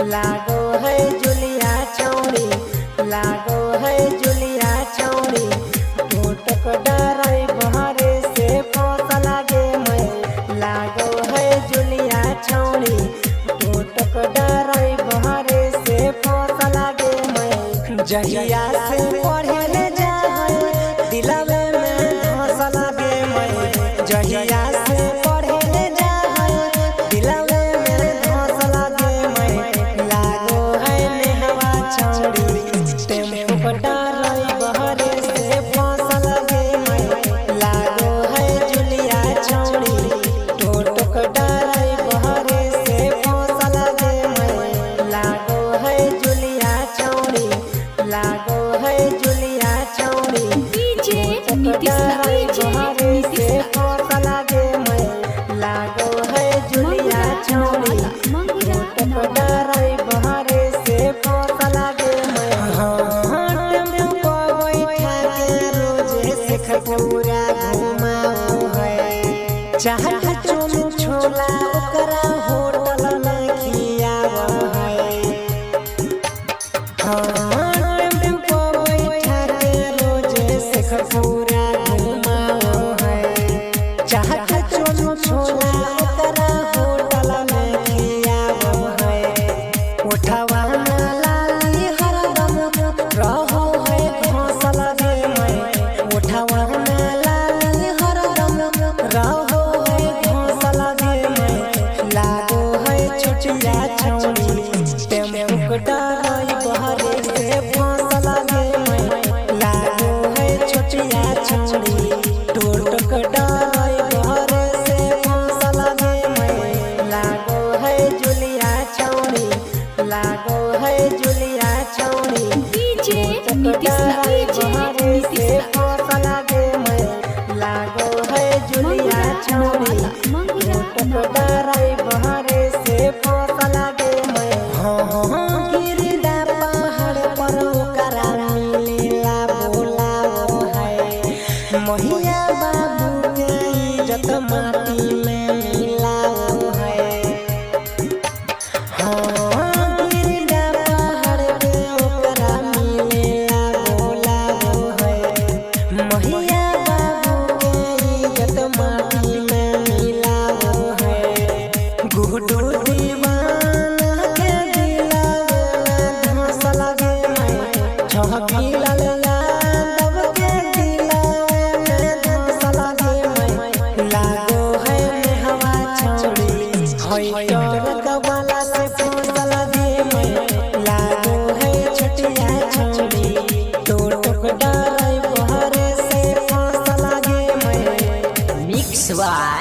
लागो है जुलिया चौड़ी, लागो है जुलिया चौड़ी। टोटक डराई बहरे से फौस लागे मैं, लागो है जुलिया चौड़ी। टोटक डराई बहरे से फौस लागे मैं। जहिया से पढ़े ले जाए दिलवे में धस लागे मैं। जहिया से पढ़े ले जाए दिलवे में धस लागे मैं। लागो है नेहवा चौड़ी, टेम्पो पर डराई बहरे से फौस लागे मैं। लागो है जुलिया चौड़ी, टोटक डराई बहरे से फौस लागे मैं। लागो है जुलिया चौड़ी, लागो है जुलिया चौड़ी। डीजे नीतीश बहरे से फौस लागे मैं। लागो है जुलिया चौड़ी, टोटक डराई बहरे से फौस लागे मैं। टेम्पो पर बैठा के रोजे शेखपुरा घुमाओ है। चाहत चुन छोला ओकरा होटल में खियाओ है। टेम्पो पर बैठा के रोजे शेखपुरा घुमाओ है। चाहत चुन छोला ओकरा होटल में खियाओ है। उठावा में लाली हरदम रहो है घोंस लगे मैं। उठावा में लाली हरदम रहो है घोंस लगे मैं। लागो है छोटिया चौड़ी, टेम्पो डराई बहरे से फौस लागे मैं। लागो है छोटिया चौड़ी, टोटक डराई बहरे से फौस लागे मैं। लागो है जुलिया चौड़ी, लागो है जुलिया चौड़ी। डीजे टोटक नीतीश डराई बहरे से फौस लागे मैं। लागो है जुलिया चौड़ी, टोटक डराई बहरे से फौस लागे मैं। गिरदा पहाड़ पर ओकरा मिलेला बोलाओ है। महिया बाबू के इज्जत माटी में मिलाओ है। गिरदा पहाड़ पे ओकरा मिलेला बोलाओ है। महिया बाबू के इज्जत माटी में मिलाओ है। गुड्डू दीवाना के दिलवे में धस लागे मैं। छहकीलाल यादव के दिलवे में धस लागे मैं। लागो है नेहवा चौड़ी, है टरक वाला से फौस लागे मैं। लागो है छोटिया चौड़ी, टोटक डराई बहरे से फौस लागे मैं। Mix why.